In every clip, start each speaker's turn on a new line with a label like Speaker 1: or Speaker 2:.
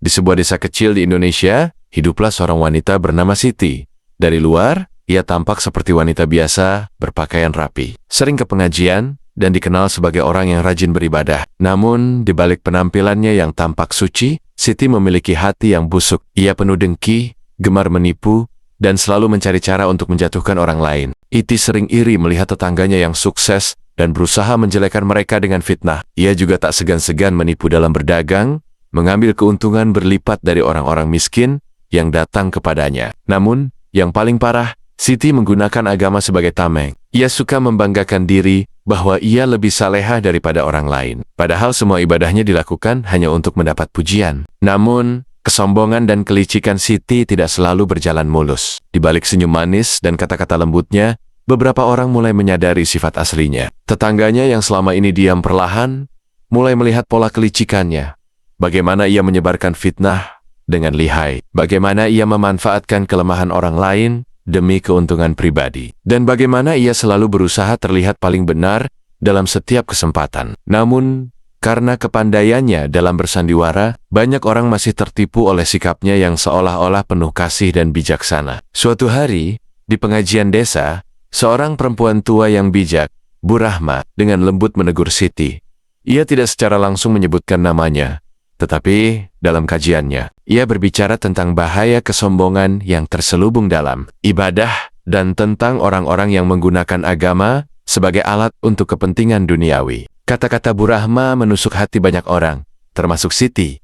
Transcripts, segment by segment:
Speaker 1: Di sebuah desa kecil di Indonesia, hiduplah seorang wanita bernama Siti. Dari luar, ia tampak seperti wanita biasa, berpakaian rapi, sering ke pengajian, dan dikenal sebagai orang yang rajin beribadah. Namun, di balik penampilannya yang tampak suci, Siti memiliki hati yang busuk. Ia penuh dengki, gemar menipu, dan selalu mencari cara untuk menjatuhkan orang lain. Iti sering iri melihat tetangganya yang sukses dan berusaha menjelekkan mereka dengan fitnah. Ia juga tak segan-segan menipu dalam berdagang, mengambil keuntungan berlipat dari orang-orang miskin yang datang kepadanya. Namun, yang paling parah, Siti menggunakan agama sebagai tameng. Ia suka membanggakan diri bahwa ia lebih salehah daripada orang lain. Padahal semua ibadahnya dilakukan hanya untuk mendapat pujian. Namun, kesombongan dan kelicikan Siti tidak selalu berjalan mulus. Di balik senyum manis dan kata-kata lembutnya, beberapa orang mulai menyadari sifat aslinya. Tetangganya yang selama ini diam perlahan, mulai melihat pola kelicikannya. Bagaimana ia menyebarkan fitnah dengan lihai. Bagaimana ia memanfaatkan kelemahan orang lain demi keuntungan pribadi. Dan bagaimana ia selalu berusaha terlihat paling benar dalam setiap kesempatan. Namun, karena kepandaiannya dalam bersandiwara, banyak orang masih tertipu oleh sikapnya yang seolah-olah penuh kasih dan bijaksana. Suatu hari, di pengajian desa, seorang perempuan tua yang bijak, Bu Rahma, dengan lembut menegur Siti. Ia tidak secara langsung menyebutkan namanya, tetapi dalam kajiannya, ia berbicara tentang bahaya kesombongan yang terselubung dalam ibadah dan tentang orang-orang yang menggunakan agama sebagai alat untuk kepentingan duniawi. Kata-kata Bu Rahma menusuk hati banyak orang, termasuk Siti.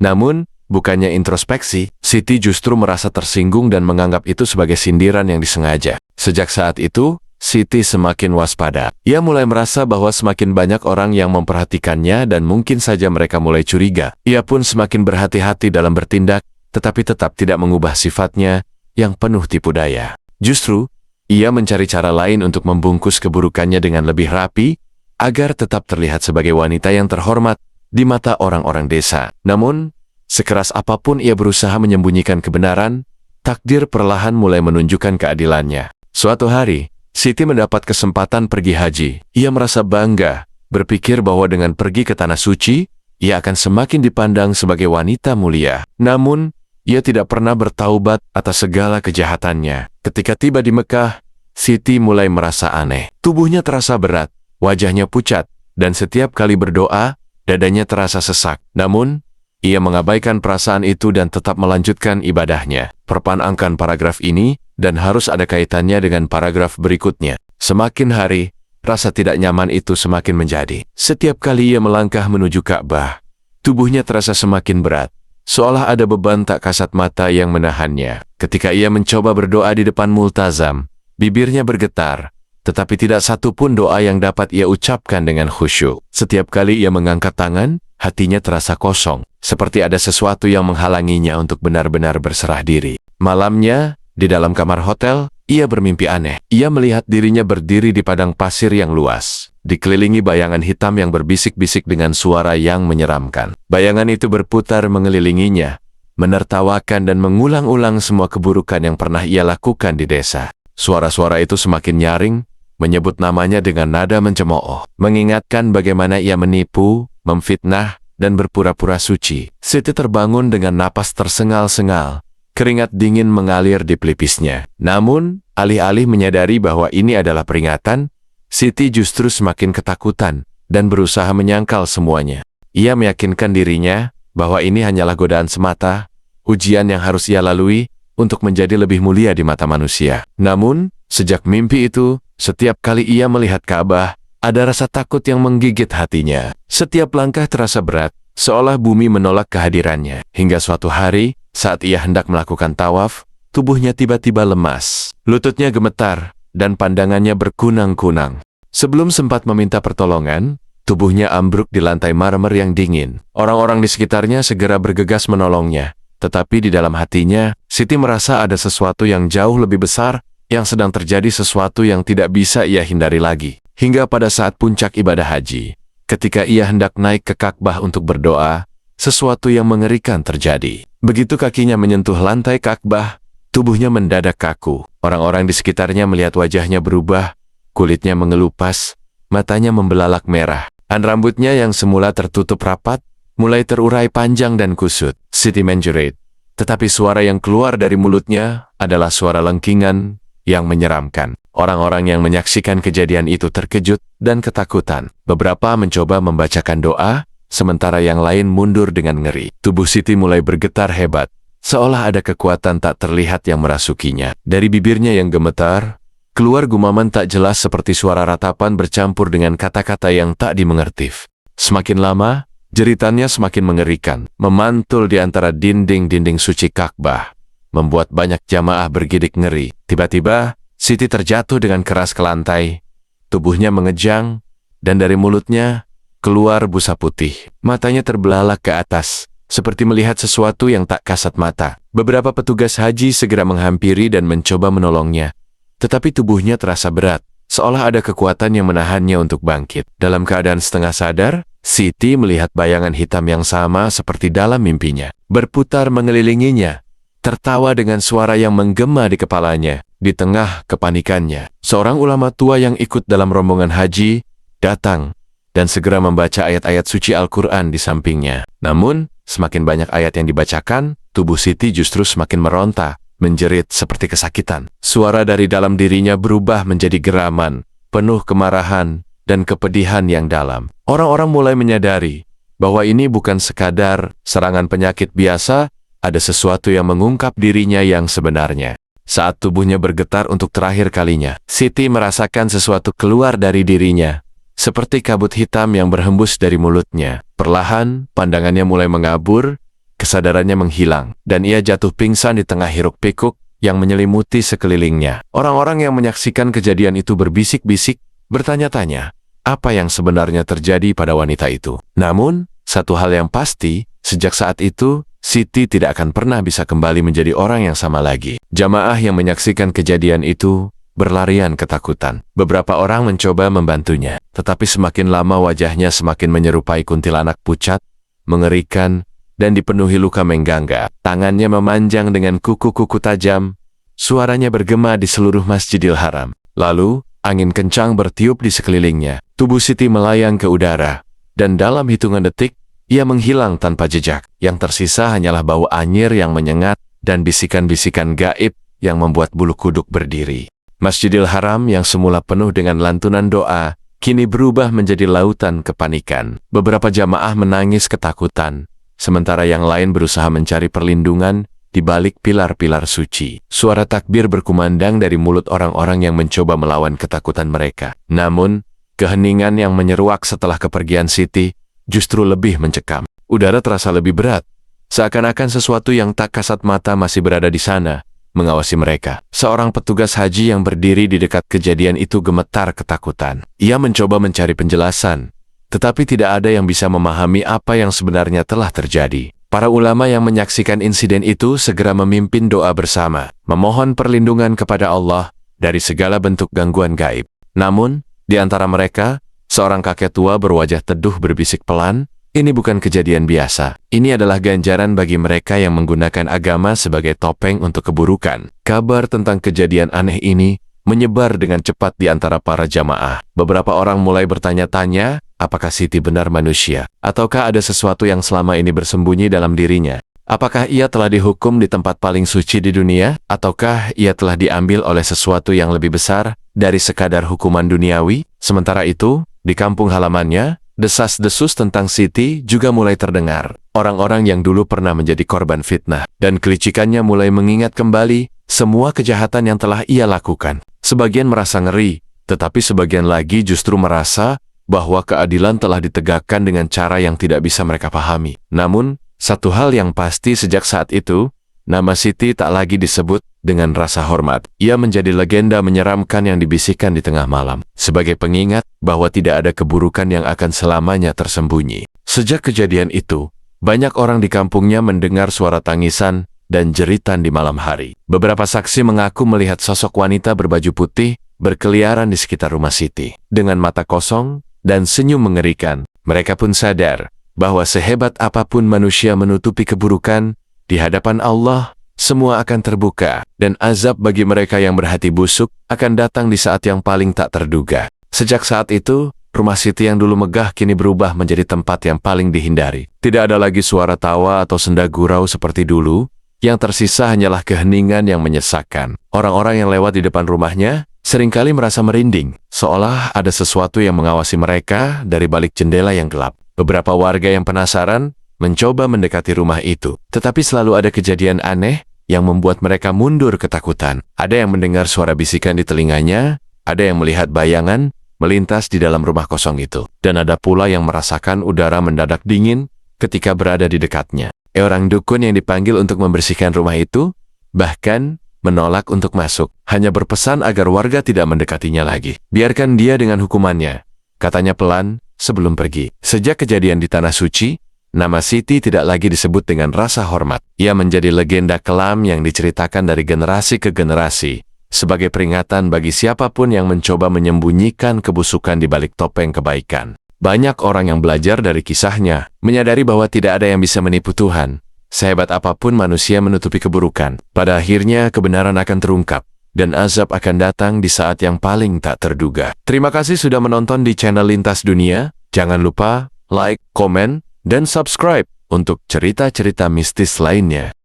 Speaker 1: Namun, bukannya introspeksi, Siti justru merasa tersinggung dan menganggap itu sebagai sindiran yang disengaja. Sejak saat itu, Siti semakin waspada. Ia mulai merasa bahwa semakin banyak orang yang memperhatikannya dan mungkin saja mereka mulai curiga. Ia pun semakin berhati-hati dalam bertindak, tetapi tetap tidak mengubah sifatnya yang penuh tipu daya. Justru, ia mencari cara lain untuk membungkus keburukannya dengan lebih rapi, agar tetap terlihat sebagai wanita yang terhormat di mata orang-orang desa. Namun, sekeras apapun ia berusaha menyembunyikan kebenaran, takdir perlahan mulai menunjukkan keadilannya. Suatu hari, Siti mendapat kesempatan pergi haji. Ia merasa bangga, berpikir bahwa dengan pergi ke tanah suci, ia akan semakin dipandang sebagai wanita mulia. Namun, ia tidak pernah bertaubat atas segala kejahatannya. Ketika tiba di Mekah, Siti mulai merasa aneh. Tubuhnya terasa berat, wajahnya pucat, dan setiap kali berdoa, dadanya terasa sesak. Namun, ia mengabaikan perasaan itu dan tetap melanjutkan ibadahnya. Perpanjangkan paragraf ini, dan harus ada kaitannya dengan paragraf berikutnya. Semakin hari, rasa tidak nyaman itu semakin menjadi. Setiap kali ia melangkah menuju Ka'bah, tubuhnya terasa semakin berat, seolah ada beban tak kasat mata yang menahannya. Ketika ia mencoba berdoa di depan multazam, bibirnya bergetar, tetapi tidak satu pun doa yang dapat ia ucapkan dengan khusyuk. Setiap kali ia mengangkat tangan, hatinya terasa kosong, seperti ada sesuatu yang menghalanginya untuk benar-benar berserah diri. Malamnya, di dalam kamar hotel, ia bermimpi aneh. Ia melihat dirinya berdiri di padang pasir yang luas, dikelilingi bayangan hitam yang berbisik-bisik dengan suara yang menyeramkan. Bayangan itu berputar mengelilinginya, menertawakan dan mengulang-ulang semua keburukan yang pernah ia lakukan di desa. Suara-suara itu semakin nyaring, menyebut namanya dengan nada mencemooh, mengingatkan bagaimana ia menipu, memfitnah, dan berpura-pura suci. Siti terbangun dengan napas tersengal-sengal. Keringat dingin mengalir di pelipisnya. Namun, alih-alih menyadari bahwa ini adalah peringatan, Siti justru semakin ketakutan dan berusaha menyangkal semuanya. Ia meyakinkan dirinya bahwa ini hanyalah godaan semata, ujian yang harus ia lalui untuk menjadi lebih mulia di mata manusia. Namun, sejak mimpi itu, setiap kali ia melihat Ka'bah, ada rasa takut yang menggigit hatinya. Setiap langkah terasa berat, seolah bumi menolak kehadirannya. Hingga suatu hari, saat ia hendak melakukan tawaf, tubuhnya tiba-tiba lemas. Lututnya gemetar, dan pandangannya berkunang-kunang. Sebelum sempat meminta pertolongan, tubuhnya ambruk di lantai marmer yang dingin. Orang-orang di sekitarnya segera bergegas menolongnya. Tetapi di dalam hatinya, Siti merasa ada sesuatu yang jauh lebih besar, yang sedang terjadi sesuatu yang tidak bisa ia hindari lagi. Hingga pada saat puncak ibadah haji, ketika ia hendak naik ke Ka'bah untuk berdoa, sesuatu yang mengerikan terjadi. Begitu kakinya menyentuh lantai Ka'bah, tubuhnya mendadak kaku. Orang-orang di sekitarnya melihat wajahnya berubah, kulitnya mengelupas, matanya membelalak merah. Dan rambutnya yang semula tertutup rapat, mulai terurai panjang dan kusut. Siti menjerit, tetapi suara yang keluar dari mulutnya adalah suara lengkingan yang menyeramkan. Orang-orang yang menyaksikan kejadian itu terkejut dan ketakutan. Beberapa mencoba membacakan doa, sementara yang lain mundur dengan ngeri. Tubuh Siti mulai bergetar hebat, seolah ada kekuatan tak terlihat yang merasukinya. Dari bibirnya yang gemetar, keluar gumaman tak jelas seperti suara ratapan bercampur dengan kata-kata yang tak dimengerti. Semakin lama, jeritannya semakin mengerikan, memantul di antara dinding-dinding suci Ka'bah, membuat banyak jamaah bergidik ngeri. Tiba-tiba, Siti terjatuh dengan keras ke lantai, tubuhnya mengejang, dan dari mulutnya keluar busa putih. Matanya terbelalak ke atas, seperti melihat sesuatu yang tak kasat mata. Beberapa petugas haji segera menghampiri dan mencoba menolongnya, tetapi tubuhnya terasa berat, seolah ada kekuatan yang menahannya untuk bangkit. Dalam keadaan setengah sadar, Siti melihat bayangan hitam yang sama seperti dalam mimpinya, berputar mengelilinginya, tertawa dengan suara yang menggema di kepalanya. Di tengah kepanikannya, seorang ulama tua yang ikut dalam rombongan haji datang dan segera membaca ayat-ayat suci Al-Quran di sampingnya. Namun, semakin banyak ayat yang dibacakan, tubuh Siti justru semakin meronta, menjerit seperti kesakitan. Suara dari dalam dirinya berubah menjadi geraman, penuh kemarahan dan kepedihan yang dalam. Orang-orang mulai menyadari bahwa ini bukan sekadar serangan penyakit biasa, ada sesuatu yang mengungkap dirinya yang sebenarnya. Saat tubuhnya bergetar untuk terakhir kalinya, Siti merasakan sesuatu keluar dari dirinya, seperti kabut hitam yang berhembus dari mulutnya. Perlahan, pandangannya mulai mengabur, kesadarannya menghilang, dan ia jatuh pingsan di tengah hiruk-pikuk yang menyelimuti sekelilingnya. Orang-orang yang menyaksikan kejadian itu berbisik-bisik, bertanya-tanya, apa yang sebenarnya terjadi pada wanita itu. Namun, satu hal yang pasti, sejak saat itu, Siti tidak akan pernah bisa kembali menjadi orang yang sama lagi. Jamaah yang menyaksikan kejadian itu berlarian ketakutan. Beberapa orang mencoba membantunya, tetapi semakin lama wajahnya semakin menyerupai kuntilanak pucat, mengerikan, dan dipenuhi luka menggangga. Tangannya memanjang dengan kuku-kuku tajam, suaranya bergema di seluruh Masjidil Haram. Lalu, angin kencang bertiup di sekelilingnya. Tubuh Siti melayang ke udara, dan dalam hitungan detik, ia menghilang tanpa jejak. Yang tersisa hanyalah bau anyir yang menyengat dan bisikan-bisikan gaib yang membuat bulu kuduk berdiri. Masjidil Haram yang semula penuh dengan lantunan doa, kini berubah menjadi lautan kepanikan. Beberapa jamaah menangis ketakutan, sementara yang lain berusaha mencari perlindungan di balik pilar-pilar suci. Suara takbir berkumandang dari mulut orang-orang yang mencoba melawan ketakutan mereka. Namun, keheningan yang menyeruak setelah kepergian Siti justru lebih mencekam. Udara terasa lebih berat, seakan-akan sesuatu yang tak kasat mata masih berada di sana, mengawasi mereka. Seorang petugas haji yang berdiri di dekat kejadian itu gemetar ketakutan. Ia mencoba mencari penjelasan, tetapi tidak ada yang bisa memahami apa yang sebenarnya telah terjadi. Para ulama yang menyaksikan insiden itu segera memimpin doa bersama, memohon perlindungan kepada Allah dari segala bentuk gangguan gaib. Namun, di antara mereka, seorang kakek tua berwajah teduh berbisik pelan, ini bukan kejadian biasa. Ini adalah ganjaran bagi mereka yang menggunakan agama sebagai topeng untuk keburukan. Kabar tentang kejadian aneh ini menyebar dengan cepat di antara para jamaah. Beberapa orang mulai bertanya-tanya, apakah Siti benar manusia? Ataukah ada sesuatu yang selama ini bersembunyi dalam dirinya? Apakah ia telah dihukum di tempat paling suci di dunia? Ataukah ia telah diambil oleh sesuatu yang lebih besar dari sekadar hukuman duniawi? Sementara itu, di kampung halamannya, desas-desus tentang Siti juga mulai terdengar. Orang-orang yang dulu pernah menjadi korban fitnah dan kelicikannya mulai mengingat kembali semua kejahatan yang telah ia lakukan. Sebagian merasa ngeri, tetapi sebagian lagi justru merasa bahwa keadilan telah ditegakkan dengan cara yang tidak bisa mereka pahami. Namun, satu hal yang pasti sejak saat itu, nama Siti tak lagi disebut dengan rasa hormat. Ia menjadi legenda menyeramkan yang dibisikkan di tengah malam, sebagai pengingat bahwa tidak ada keburukan yang akan selamanya tersembunyi. Sejak kejadian itu, banyak orang di kampungnya mendengar suara tangisan dan jeritan di malam hari. Beberapa saksi mengaku melihat sosok wanita berbaju putih berkeliaran di sekitar rumah Siti. Dengan mata kosong dan senyum mengerikan, mereka pun sadar bahwa sehebat apapun manusia menutupi keburukan, di hadapan Allah, semua akan terbuka, dan azab bagi mereka yang berhati busuk akan datang di saat yang paling tak terduga. Sejak saat itu, Rumah Siti yang dulu megah kini berubah menjadi tempat yang paling dihindari. Tidak ada lagi suara tawa atau senda gurau seperti dulu, yang tersisa hanyalah keheningan yang menyesakkan. Orang-orang yang lewat di depan rumahnya seringkali merasa merinding, seolah ada sesuatu yang mengawasi mereka dari balik jendela yang gelap. Beberapa warga yang penasaran mencoba mendekati rumah itu, tetapi selalu ada kejadian aneh yang membuat mereka mundur ketakutan. Ada yang mendengar suara bisikan di telinganya, ada yang melihat bayangan melintas di dalam rumah kosong itu, dan ada pula yang merasakan udara mendadak dingin ketika berada di dekatnya. Orang dukun yang dipanggil untuk membersihkan rumah itu bahkan menolak untuk masuk, hanya berpesan agar warga tidak mendekatinya lagi. Biarkan dia dengan hukumannya, katanya pelan sebelum pergi. Sejak kejadian di Tanah Suci, nama Siti tidak lagi disebut dengan rasa hormat. Ia menjadi legenda kelam yang diceritakan dari generasi ke generasi, sebagai peringatan bagi siapapun yang mencoba menyembunyikan kebusukan di balik topeng kebaikan. Banyak orang yang belajar dari kisahnya, menyadari bahwa tidak ada yang bisa menipu Tuhan. Sehebat apapun manusia menutupi keburukan, pada akhirnya kebenaran akan terungkap, dan azab akan datang di saat yang paling tak terduga. Terima kasih sudah menonton di channel Lintas Dunia. Jangan lupa like, komen, dan subscribe untuk cerita-cerita mistis lainnya.